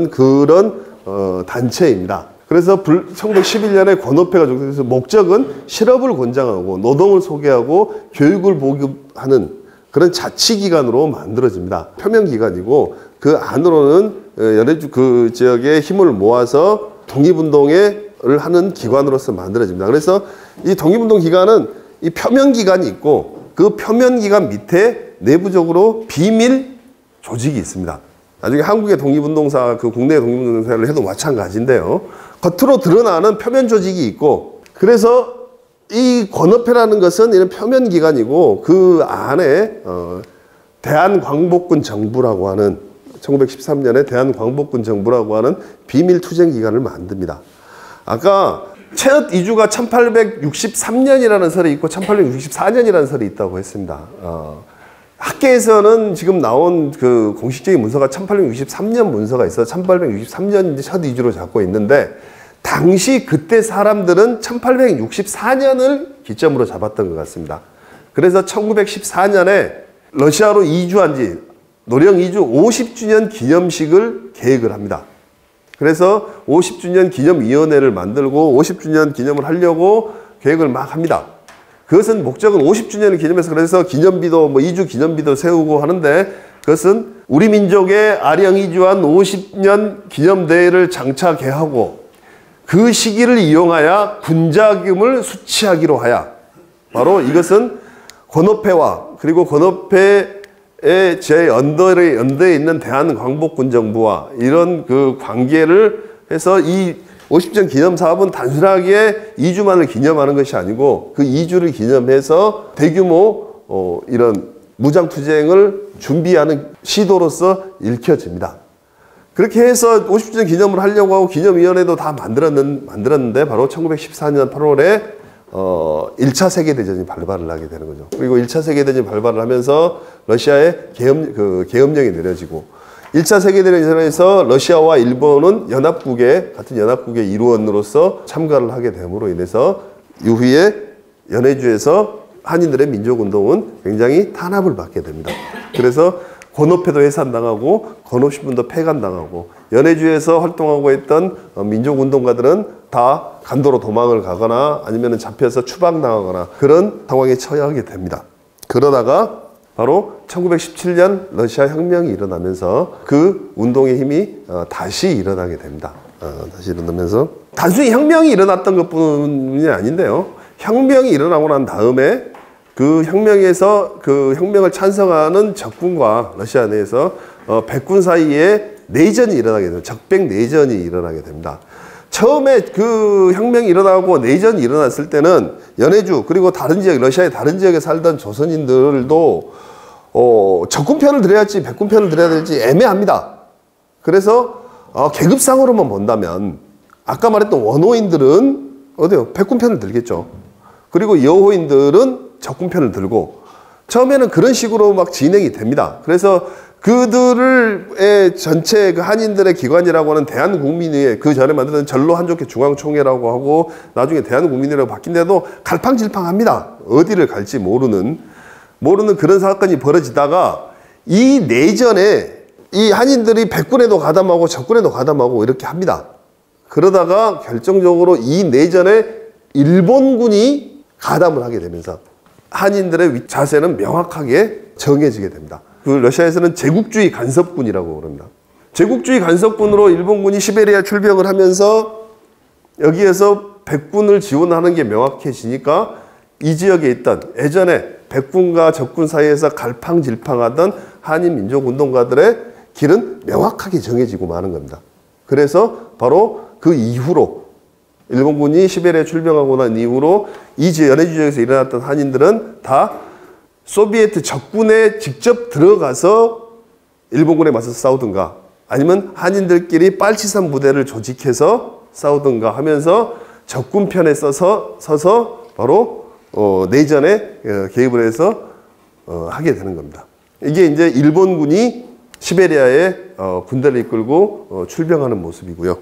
그런 단체입니다. 그래서 1911년에 권업회가 조성돼서 목적은 실업을 권장하고 노동을 소개하고 교육을 보급하는 그런 자치기관으로 만들어집니다. 표면기관이고 그 안으로는 연해주 그 지역의 힘을 모아서 독립운동을 하는 기관으로서 만들어집니다. 그래서 이 독립운동 기관은 이 표면기관이 있고 그 표면기관 밑에 내부적으로 비밀 조직이 있습니다. 나중에 한국의 독립운동사, 국내 독립운동사를 해도 마찬가지인데요. 겉으로 드러나는 표면 조직이 있고, 그래서 이 권업회라는 것은 이런 표면기관이고 그 안에 대한광복군 정부라고 하는 1913년에 대한광복군 정부라고 하는 비밀 투쟁기관을 만듭니다. 아까 첫 이주가 1863년이라는 설이 있고 1864년이라는 설이 있다고 했습니다. 학계에서는 지금 나온 그 공식적인 문서가 1863년 문서가 있어서 1863년 첫 이주로 잡고 있는데, 당시 그때 사람들은 1864년을 기점으로 잡았던 것 같습니다. 그래서 1914년에 러시아로 이주한 지 노령 이주 50주년 기념식을 계획을 합니다. 그래서 50주년 기념위원회를 만들고 50주년 기념을 하려고 계획을 막 합니다. 그것은 목적은 50주년을 기념해서, 그래서 기념비도 이주 기념비도 세우고 하는데, 그것은 우리 민족의 아령 이주한 50년 기념대회를 장차개하고 그 시기를 이용하여 군자금을 수취하기로 하여, 바로 이것은 권업회와 그리고 권업회의 연대에 있는 대한광복군 정부와 이런 그 관계를 해서 이 50주년 기념 사업은 단순하게 이주만을 기념하는 것이 아니고 그 이주를 기념해서 대규모 이런 무장투쟁을 준비하는 시도로서 읽혀집니다. 그렇게 해서 50주년 기념을 하려고 하고 기념위원회도 다 만들었는데 바로 1914년 8월에 1차 세계대전이 발발을 하게 되는 거죠. 그리고 1차 세계대전이 발발을 하면서 러시아의 계엄령이 내려지고, 1차 세계대전에서 러시아와 일본은 같은 연합국의 일원으로서 참가를 하게 됨으로 인해서 이후에 연해주에서 한인들의 민족운동은 굉장히 탄압을 받게 됩니다. 그래서 권업회도 해산당하고 권업신문도 폐간당하고, 연해주에서 활동하고 있던 민족운동가들은 다 간도로 도망을 가거나 아니면 잡혀서 추방당하거나 그런 상황에 처하게 됩니다. 그러다가 바로 1917년 러시아 혁명이 일어나면서 그 운동의 힘이 다시 일어나게 됩니다. 다시 일어나면서 단순히 혁명이 일어났던 것뿐이 아닌데요. 혁명이 일어나고 난 다음에 그 혁명에서 그 혁명을 찬성하는 적군과 러시아 내에서 백군 사이에 내전이 일어나게 됩니다. 적백 내전이 일어나게 됩니다. 처음에 그 혁명이 일어나고 내전이 일어났을 때는 연해주 그리고 다른 지역, 러시아의 다른 지역에 살던 조선인들도 적군편을 들여야 할지 백군편을 들여야 될지 애매합니다. 그래서 계급상으로만 본다면 아까 말했던 원호인들은 어디요? 백군편을 들겠죠. 그리고 여호인들은 적군편을 들고 처음에는 그런 식으로 막 진행이 됩니다. 그래서 그들의 전체 그 한인들의 기관이라고 하는 대한국민회의 그 전에 만들던 전로 한족회 중앙총회라고 하고 나중에 대한국민회라고 바뀐데도 갈팡질팡합니다. 어디를 갈지 모르는 그런 사건이 벌어지다가 이 내전에 이 한인들이 백군에도 가담하고 적군에도 가담하고 이렇게 합니다. 그러다가 결정적으로 이 내전에 일본군이 가담을 하게 되면서 한인들의 자세는 명확하게 정해지게 됩니다. 그 러시아에서는 제국주의 간섭군이라고 그럽니다. 제국주의 간섭군으로 일본군이 시베리아 출병을 하면서 여기에서 백군을 지원하는 게 명확해지니까 이 지역에 있던 예전에 백군과 적군 사이에서 갈팡질팡하던 한인 민족운동가들의 길은 명확하게 정해지고 마는 겁니다. 그래서 바로 그 이후로 일본군이 시베리아에 출병하고 난 이후로 이 연해주 지역에서 일어났던 한인들은 다 소비에트 적군에 직접 들어가서 일본군에 맞서 싸우든가 아니면 한인들끼리 빨치산 부대를 조직해서 싸우든가 하면서 적군 편에 서서 바로 내전에 개입을 해서 하게 되는 겁니다. 이게 이제 일본군이 시베리아에 군대를 이끌고 출병하는 모습이고요.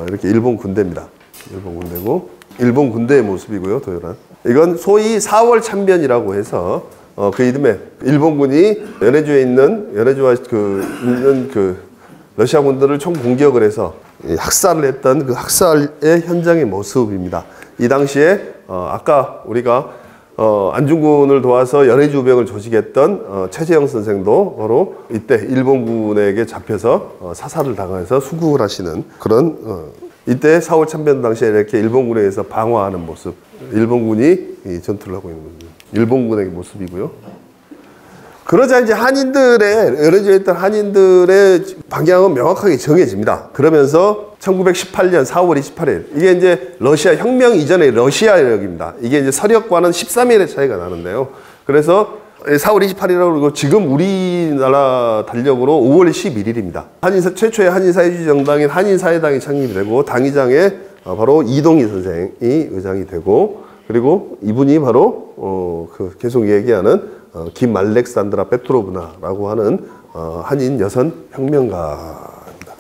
이렇게 일본 군대입니다. 일본 군대고 일본 군대의 모습이고요. 도열한. 이건 소위 4월 참변이라고 해서 그 이듬해 일본군이 연해주와 있는 러시아 군들을 총 공격을 해서 학살을 했던 그 학살의 현장의 모습입니다. 이 당시에 아까 우리가 안중근을 도와서 연해주병을 조직했던 최재형 선생도 바로 이때 일본군에게 잡혀서 사살을 당해서 수국을 하시는 그런 이때 4월 참변 당시에 이렇게 일본군에 의해서 방어하는 모습, 일본군이 전투를 하고 있는 겁니다. 일본군의 모습이고요. 그러자 이제 연해주에 있던 한인들의 방향은 명확하게 정해집니다. 그러면서 1918년 4월 28일 이게 이제 러시아 혁명 이전의 러시아역입니다. 이게 이제 서력과는 13일의 차이가 나는데요. 그래서 4월 28일이라고 그러고 지금 우리나라 달력으로 5월 11일입니다. 최초의 한인사회주의 정당인 한인사회당이 창립이 되고 당의장에 바로 이동희 선생이 의장이 되고 그리고 이분이 바로 계속 얘기하는 김알렉산드라 페트로브나라고 하는 한인 여성 혁명가입니다.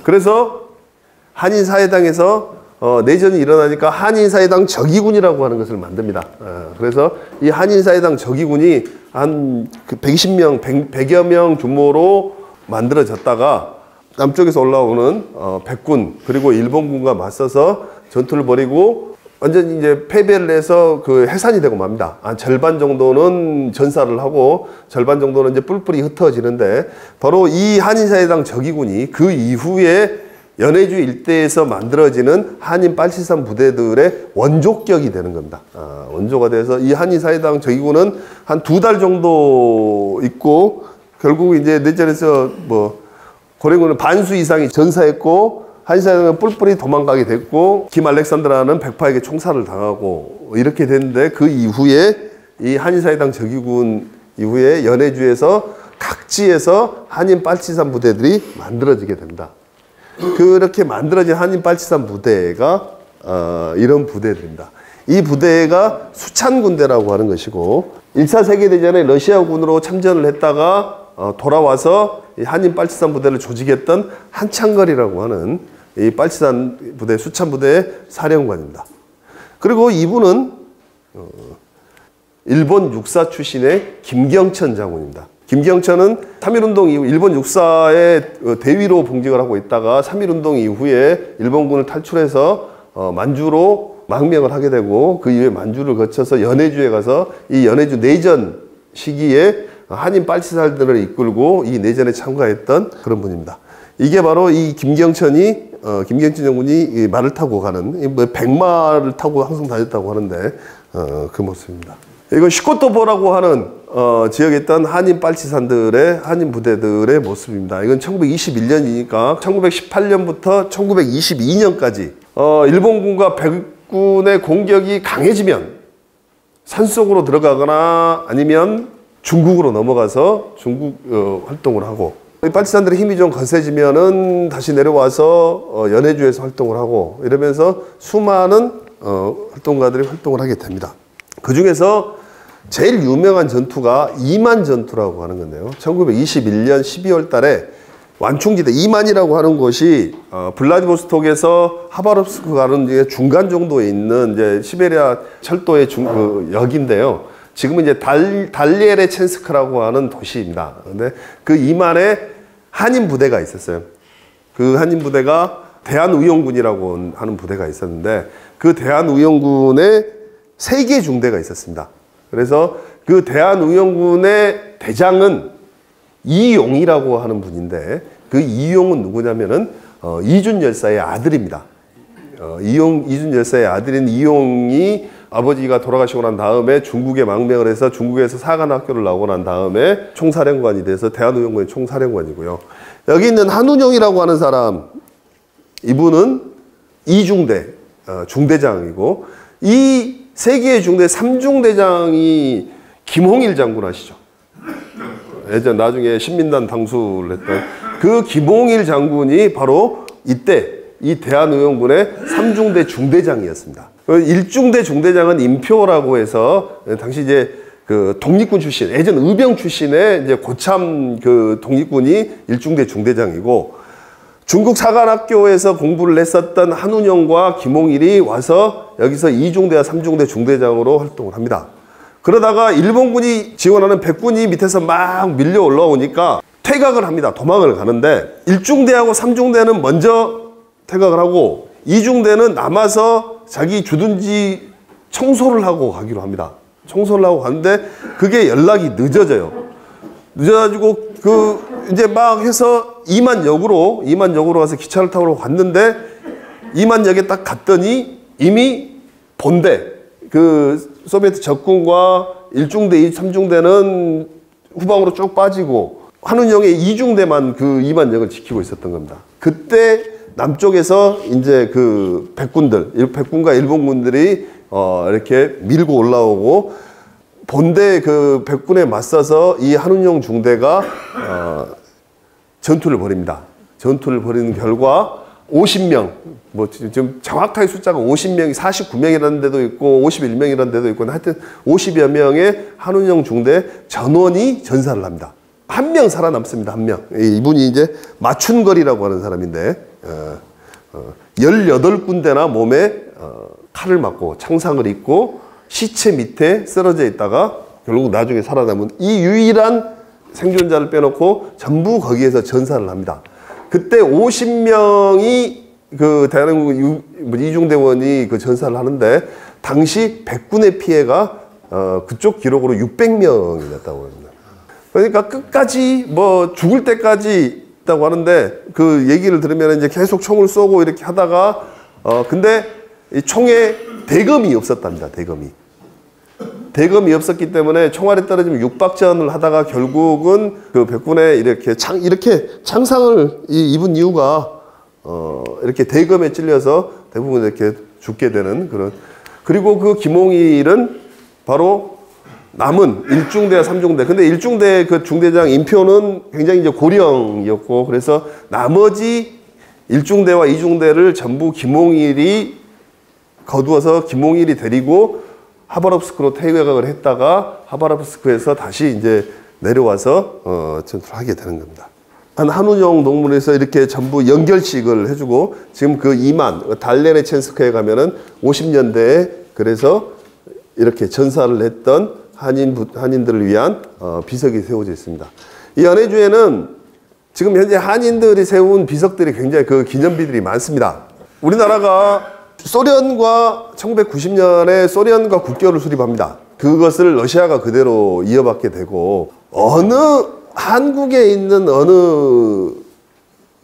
그래서 한인사회당에서 내전이 일어나니까 한인사회당 적의군이라고 하는 것을 만듭니다. 그래서 이 한인사회당 적의군이 한 120명, 100여 명 규모로 만들어졌다가 남쪽에서 올라오는 백군 그리고 일본군과 맞서서 전투를 벌이고 완전히 이제 패배를 해서 그 해산이 되고 맙니다. 절반 정도는 전사를 하고 절반 정도는 이제 뿔뿔이 흩어지는데 바로 이 한인사회당 적의군이 그 이후에 연해주 일대에서 만들어지는 한인 빨치산 부대들의 원조격이 되는 겁니다. 원조가 돼서 이 한인사회당 적의군은 한 2달 정도 있고 결국 이제 내전에서 고려군은 반수 이상이 전사했고 한인사회당은 뿔뿔이 도망가게 됐고 김 알렉산드라는 백파에게 총살을 당하고 이렇게 됐는데 그 이후에 이 한인사회당 적의군 이후에 연해주에서 각지에서 한인 빨치산 부대들이 만들어지게 됩니다. 그렇게 만들어진 한인 빨치산 부대가 이런 부대들입니다. 이 부대가 수찬군대라고 하는 것이고 1차 세계대전에 러시아군으로 참전을 했다가 돌아와서 이 한인 빨치산 부대를 조직했던 한창걸이라고 하는 이 빨치산 부대, 수찬 부대의 사령관입니다. 그리고 이분은 일본 육사 출신의 김경천 장군입니다. 김경천은 3.1운동 이후 일본 육사의 대위로 봉직을 하고 있다가 3.1운동 이후에 일본군을 탈출해서 만주로 망명을 하게 되고 그 이후에 만주를 거쳐서 연해주에 가서 이 연해주 내전 시기에 한인 빨치산들을 이끌고 이 내전에 참가했던 그런 분입니다. 이게 바로 이 김경천 장군이 말을 타고 가는 백마를 타고 항상 다녔다고 하는데 그 모습입니다. 이건 시코토보라고 하는 지역에 있던 한인 빨치산들의 한인 부대들의 모습입니다. 이건 1921년이니까 1918년부터 1922년까지 일본군과 백군의 공격이 강해지면 산속으로 들어가거나 아니면 중국으로 넘어가서 중국 활동을 하고, 빨치산들의 힘이 좀 거세지면은 다시 내려와서 연해주에서 활동을 하고, 이러면서 수많은 활동가들이 활동을 하게 됩니다. 그 중에서 제일 유명한 전투가 이만 전투라고 하는 건데요. 1921년 12월 달에 완충지대 이만이라고 하는 곳이 블라디보스톡에서 하바롭스크 가는 중간 정도에 있는 이제 시베리아 철도의 역인데요. 지금은 이제 달리에레첸스크라고 하는 도시입니다. 근데 그 이만에 한인 부대가 있었어요. 그 한인 부대가 대한의용군이라고 하는 부대가 있었는데, 그 대한의용군에 3개 중대가 있었습니다. 그래서 그 대한의용군의 대장은 이용이라고 하는 분인데, 그 이용은 누구냐면은 이준 열사의 아들입니다. 이준 열사의 아들인 이용이 아버지가 돌아가시고 난 다음에 중국에 망명을 해서 중국에서 사관학교를 나오고 난 다음에 총사령관이 돼서 대한의용군의 총사령관이고요. 여기 있는 한운용이라고 하는 사람, 이분은 이중대 중대장이고, 이 3개의 중대 3중대장이 김홍일 장군 아시죠? 예전 나중에 신민단 당수를 했던 그 김홍일 장군이 바로 이때 이 대한의용군의 3중대 중대장이었습니다. 1중대 중대장은 임표라고 해서 당시 이제 그 독립군 출신, 예전 의병 출신의 이제 고참 그 독립군이 1중대 중대장이고, 중국 사관학교에서 공부를 했었던 한운용과 김홍일이 와서 여기서 2중대와 3중대 중대장으로 활동을 합니다. 그러다가 일본군이 지원하는 백군이 밑에서 막 밀려 올라오니까 퇴각을 합니다. 도망을 가는데 1중대하고 3중대는 먼저 퇴각을 하고 2중대는 남아서 자기 주둔지 청소를 하고 가기로 합니다. 청소를 하고 가는데 그게 연락이 늦어져요. 늦어가지고 이제 막 해서 이만역으로 가서 기차를 타고 갔는데, 이만역에 딱 갔더니 이미 본대, 그 소비에트 적군과 1중대, 3중대는 후방으로 쭉 빠지고 한운용의 2중대만 그 이만역을 지키고 있었던 겁니다. 그때 남쪽에서 이제 그 백군과 일본군들이 이렇게 밀고 올라오고, 본대 그 백군에 맞서서 이 한운용 중대가 전투를 벌입니다. 전투를 벌이는 결과 50명, 뭐 지금 정확하게 숫자가 50명이 49명이라는 데도 있고 51명이라는 데도 있고, 하여튼 50여 명의 한운용 중대 전원이 전사를 합니다. 한 명 살아남습니다. 한 명. 이분이 이제 마춘걸이라고 하는 사람인데 18군데나 몸에 칼을 맞고 창상을 입고 시체 밑에 쓰러져 있다가 결국 나중에 살아남은 이 유일한 생존자를 빼놓고 전부 거기에서 전사를 합니다. 그때 50명이 그 대한민국 이중대원이 그 전사를 하는데, 당시 백군의 피해가 그쪽 기록으로 600명이었다고 합니다. 그러니까 끝까지 뭐 죽을 때까지 있다고 하는데, 그 얘기를 들으면 이제 계속 총을 쏘고 이렇게 하다가 근데 이 총에 대검이 없었답니다. 대검이 없었기 때문에 총알이 떨어지면 육박전을 하다가 결국은 그 백군에 이렇게 창상을 입은 이유가 이렇게 대검에 찔려서 대부분 이렇게 죽게 되는 그런. 그리고 그 김홍일은 바로 남은 1중대와 3중대. 근데 1중대 그 중대장 임표는 굉장히 이제 고령이었고, 그래서 나머지 1중대와 2중대를 전부 김홍일이 거두어서 김홍일이 데리고 하바롭스크로 퇴각을 했다가 하바롭스크에서 다시 이제 내려와서 전투를 하게 되는 겁니다. 한운용 동물에서 이렇게 전부 연결식을 해주고, 지금 그 이만 달레네첸스크에 가면은 50년대에 그래서 이렇게 전사를 했던 한인들을 위한 비석이 세워져 있습니다. 이 연해주에는 지금 현재 한인들이 세운 비석들이 굉장히 그 기념비들이 많습니다. 우리나라가 소련과 1990년에 소련과 국교를 수립합니다. 그것을 러시아가 그대로 이어받게 되고, 한국에 있는 어느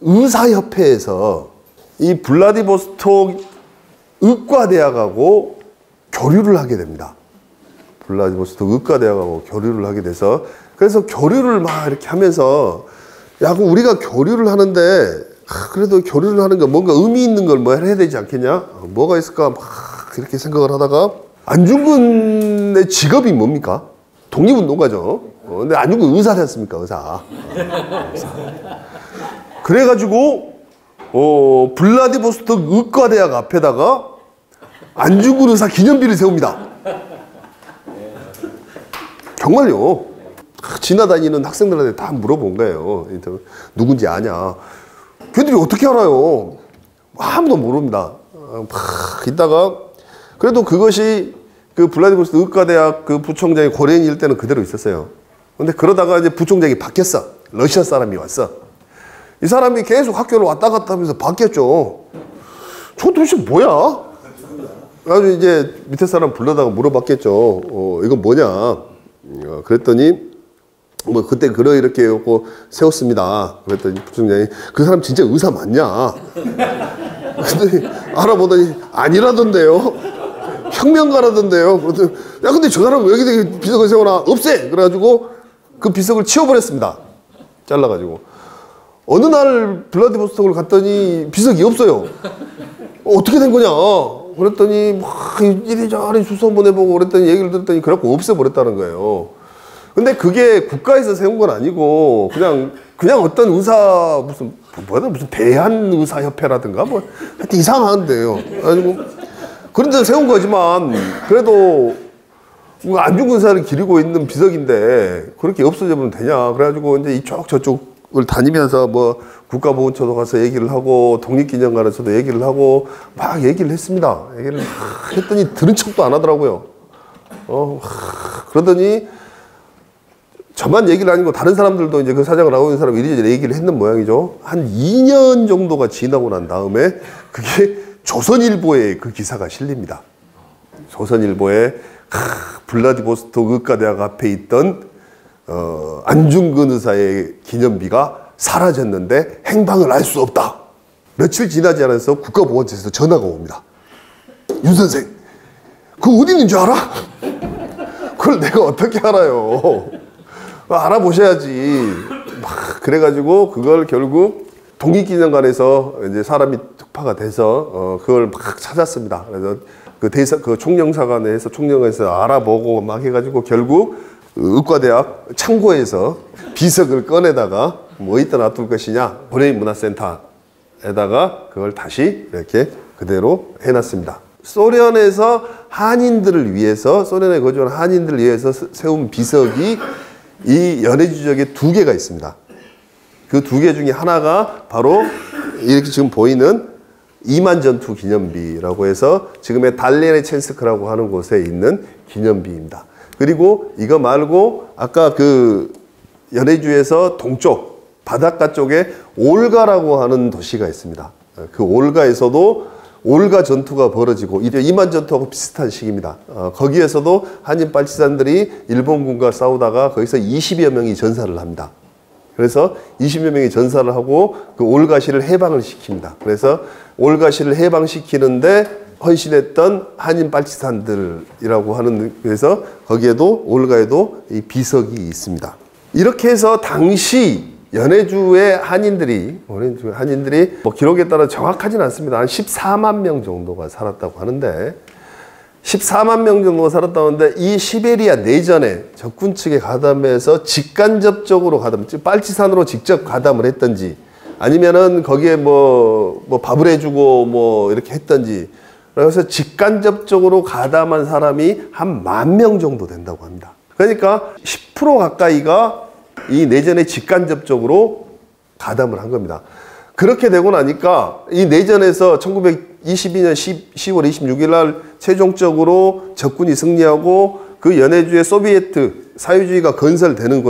의사협회에서 이 블라디보스톡 의과대학하고 교류를 하게 됩니다. 블라디보스토크 의과대학하고 교류를 하게 돼서, 그래서 교류를 막 이렇게 하면서, 야, 그럼 우리가 교류를 하는데, 그래도 교류를 하는 거 뭔가 의미 있는 걸 뭐 해야 되지 않겠냐? 뭐가 있을까? 막 이렇게 생각을 하다가, 안중근의 직업이 뭡니까? 독립운동가죠. 근데 안중근 의사 됐습니까? 의사. 그래가지고, 블라디보스토크 의과대학 앞에다가 안중근 의사 기념비를 세웁니다. 정말요. 지나다니는 학생들한테 다 물어본 거예요. 누군지 아냐. 걔들이 어떻게 알아요? 아무도 모릅니다. 막 있다가, 그래도 그것이 그 블라디보스토크 의과대학 그 부총장이 고려인일 때는 그대로 있었어요. 근데 그러다가 이제 부총장이 바뀌었어. 러시아 사람이 왔어. 이 사람이 계속 학교를 왔다 갔다 하면서 바뀌었죠. 저 도대체 뭐야? 그래가지고 이제 밑에 사람 불러다가 물어봤겠죠. 이건 뭐냐? 그랬더니, 뭐, 그때 이렇게 해갖고 세웠습니다. 그랬더니 부총장이, 그 사람 진짜 의사 맞냐? 근데 알아보더니, 아니라던데요? 혁명가라던데요? 그랬더니, 야, 근데 저 사람 왜 여기 비석을 세워놔? 없애! 그래가지고 그 비석을 치워버렸습니다. 잘라가지고. 어느 날 블라디보스토크를 갔더니 비석이 없어요. 어떻게 된 거냐? 그랬더니 막 이리저리 주소 한번 해보고 그랬더니 얘기를 들었더니 그래갖고 없애버렸다는 거예요. 근데 그게 국가에서 세운 건 아니고 그냥 어떤 의사 무슨 대한의사협회라든가 뭐 하여튼 이상한데요. 그래가지고 그런 데서 세운 거지만 그래도 안중근 의사를 기리고 있는 비석인데 그렇게 없어지면 되냐? 그래가지고 이제 이쪽 저쪽을 다니면서 뭐 국가보훈처도 가서 얘기를 하고 독립기념관에서도 얘기를 하고 막 얘기를 했습니다. 얘기를 했더니 들은 척도 안 하더라고요. 그러더니 저만 얘기를 아니고 다른 사람들도 이제 그 사장을 하고 있는 사람이 이리저리 얘기를 했는 모양이죠. 한 2년 정도가 지나고 난 다음에 그게 조선일보에 그 기사가 실립니다. 조선일보에 블라디보스토크 의과대학 앞에 있던 안중근 의사의 기념비가 사라졌는데 행방을 알 수 없다. 며칠 지나지 않아서 국가보훈처에서 전화가 옵니다. 윤 선생, 그거 어디 있는 줄 알아? 그걸 내가 어떻게 알아요? 알아보셔야지. 막 그래가지고 그걸 결국 독립기념관에서 이제 사람이 특파가 돼서 그걸 막 찾았습니다. 그래서 그 총영사관에서 알아보고 막 해가지고 결국 의과대학 창고에서 비석을 꺼내다가 뭐 어디다 놔둘 것이냐, 고려인문화센터에다가 그걸 다시 이렇게 그대로 해놨습니다. 소련에서 한인들을 위해서, 소련에 거주한 한인들을 위해서 세운 비석이 이 연해주적에 2개가 있습니다. 그 2개 중에 하나가 바로 이렇게 지금 보이는 이만전투 기념비라고 해서 지금의 달레네첸스크라고 하는 곳에 있는 기념비입니다. 그리고 이거 말고 아까 그 연해주에서 동쪽 바닷가 쪽에 올가라고 하는 도시가 있습니다. 그 올가에서도 올가 전투가 벌어지고 이만 전투하고 비슷한 시기입니다. 거기에서도 한인 빨치산들이 일본군과 싸우다가 거기서 20여 명이 전사를 합니다. 그래서 20여 명이 전사를 하고 그 올가시를 해방을 시킵니다. 그래서 올가시를 해방시키는데 헌신했던 한인 빨치산들이라고 하는, 그래서 거기에도 올가에도 이 비석이 있습니다. 이렇게 해서 당시 연해주의 한인들이 뭐 기록에 따라 정확하진 않습니다. 한 14만 명 정도가 살았다고 하는데 14만 명 정도가 살았다는데 이 시베리아 내전에 적군 측에 가담해서 직간접적으로 빨치산으로 직접 가담을 했던지 아니면은 거기에 뭐 밥을 해주고 뭐 이렇게 했던지, 그래서 직간접적으로 가담한 사람이 한 10,000명 정도 된다고 합니다. 그러니까 10% 가까이가 이 내전에 직간접적으로 가담을 한 겁니다. 그렇게 되고 나니까 이 내전에서 1922년 10월 26일 날 최종적으로 적군이 승리하고 그 연해주의 소비에트 사회주의가 건설되는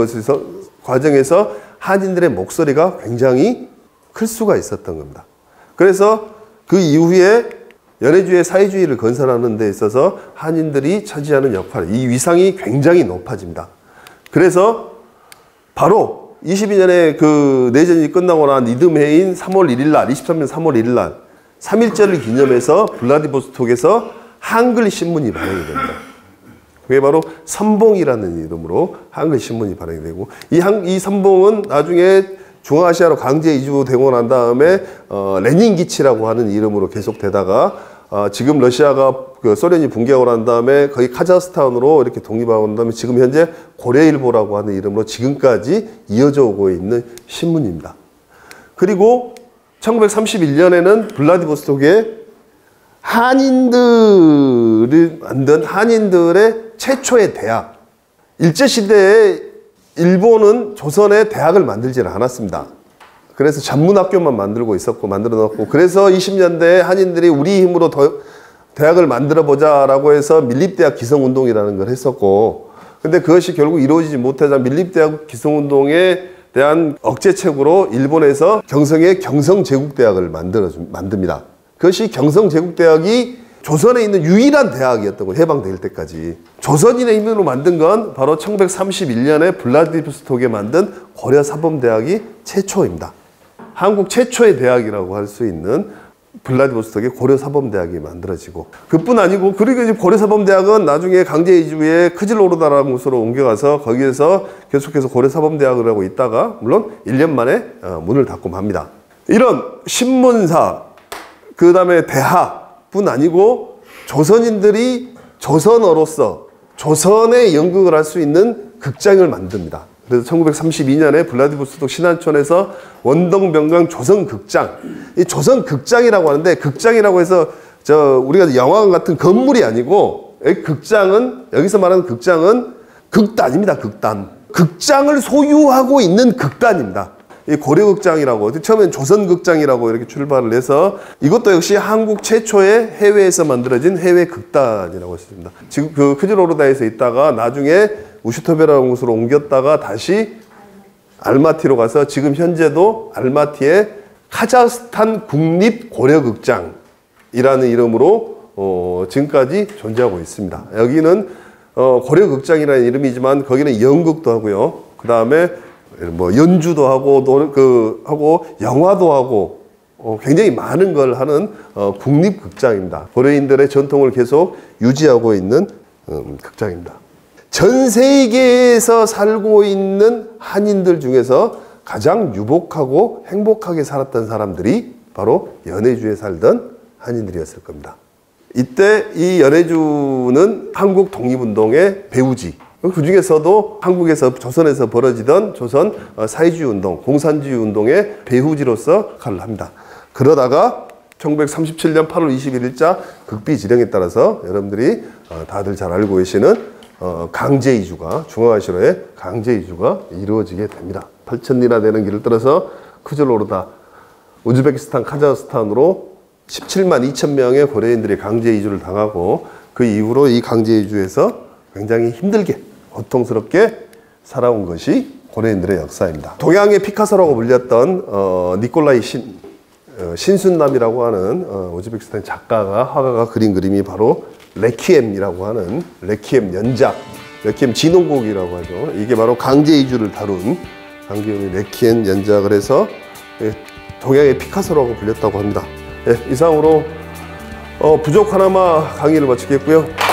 과정에서 한인들의 목소리가 굉장히 클 수가 있었던 겁니다. 그래서 그 이후에 연해주의 사회주의를 건설하는 데 있어서 한인들이 차지하는 역할, 이 위상이 굉장히 높아집니다. 그래서 바로 22년에 그 내전이 끝나고 난 이듬해인 3월 1일 날, 23년 3월 1일 날 3.1절을 기념해서 블라디보스토크에서 한글 신문이 발행이 됩니다. 그게 바로 선봉이라는 이름으로 한글 신문이 발행이 되고, 이 선봉은 나중에 중앙아시아로 강제 이주되고 난 다음에 레닌 기치라고 하는 이름으로 계속되다가 지금 러시아가 소련이 붕괴하고 난 다음에 거의 카자흐스탄으로 이렇게 독립하고 난 다음에 지금 현재 고려일보라고 하는 이름으로 지금까지 이어져 오고 있는 신문입니다. 그리고 1931년에는 블라디보스톡에 한인들이 만든 한인들의 최초의 대학. 일제시대에 일본은 조선에 대학을 만들지는 않았습니다. 그래서 전문학교만 만들고 있었고, 만들어 놓고, 그래서 20년대에 한인들이 우리 힘으로 대학을 만들어 보자라고 해서 밀립대학 기성운동이라는 걸 했었고, 근데 그것이 결국 이루어지지 못하자 밀립대학 기성운동에 대한 억제책으로 일본에서 경성의 경성제국대학을 만듭니다. 그것이 경성제국대학이 조선에 있는 유일한 대학이었던 거예요. 해방될 때까지. 조선인의 힘으로 만든 건 바로 1931년에 블라디보스톡에 만든 고려사범대학이 최초입니다. 한국 최초의 대학이라고 할 수 있는 블라디보스톡에 고려사범대학이 만들어지고, 그뿐 아니고, 그리고 이제 고려사범대학은 나중에 강제 이주에 크질로르다라는 곳으로 옮겨가서 거기에서 계속해서 고려사범대학을 하고 있다가 물론 1년 만에 문을 닫고 맙니다. 이런 신문사, 그 다음에 대학뿐 아니고 조선인들이 조선어로서 조선의 연극을 할 수 있는 극장을 만듭니다. 그래서 1932년에 블라디보스톡 신안촌에서 원동병강 조선극장, 이 조선극장이라고 하는데, 극장이라고 해서 우리가 영화관 같은 건물이 아니고, 극장은, 여기서 말하는 극장은 극단입니다. 극단. 극장을 소유하고 있는 극단입니다. 이 고려극장이라고, 처음엔 조선극장이라고 이렇게 출발을 해서, 이것도 역시 한국 최초의 해외에서 만들어진 해외 극단이라고 했습니다. 지금 그 크질로르다에서 있다가 나중에 우슈토베라는 곳으로 옮겼다가 다시 알마티로 가서 지금 현재도 알마티의 카자흐스탄 국립 고려극장이라는 이름으로 지금까지 존재하고 있습니다. 여기는 고려극장이라는 이름이지만 거기는 연극도 하고요. 그 다음에 뭐 연주도 하고 하고 영화도 하고 굉장히 많은 걸 하는 국립극장입니다. 고려인들의 전통을 계속 유지하고 있는 극장입니다. 전 세계에서 살고 있는 한인들 중에서 가장 유복하고 행복하게 살았던 사람들이 바로 연해주에 살던 한인들이었을 겁니다. 이때 이 연해주는 한국 독립운동의 배후지, 그 중에서도 한국에서 조선에서 벌어지던 조선 사회주의 운동, 공산주의 운동의 배후지로서 역할을 합니다. 그러다가 1937년 8월 21일자 극비지령에 따라서 여러분들이 다들 잘 알고 계시는 강제 이주가, 중앙아시아의 강제 이주가 이루어지게 됩니다. 8,000리나 되는 길을 따라서 크질로르다, 우즈베키스탄, 카자흐스탄으로 17만 2천 명의 고려인들이 강제 이주를 당하고, 그 이후로 이 강제 이주에서 굉장히 힘들게, 고통스럽게 살아온 것이 고려인들의 역사입니다. 동양의 피카소라고 불렸던 니콜라이 신순남이라고 하는 우즈베키스탄 작가가, 화가가 그린 그림이 바로 레퀴엠이라고 하는, 레퀴엠 연작, 레퀴엠 진홍곡이라고 하죠. 이게 바로 강제 이주를 다룬 강기훈이 레퀴엠 연작을 해서 동양의 피카소라고 불렸다고 합니다. 이상으로 부족 하나마 강의를 마치겠고요.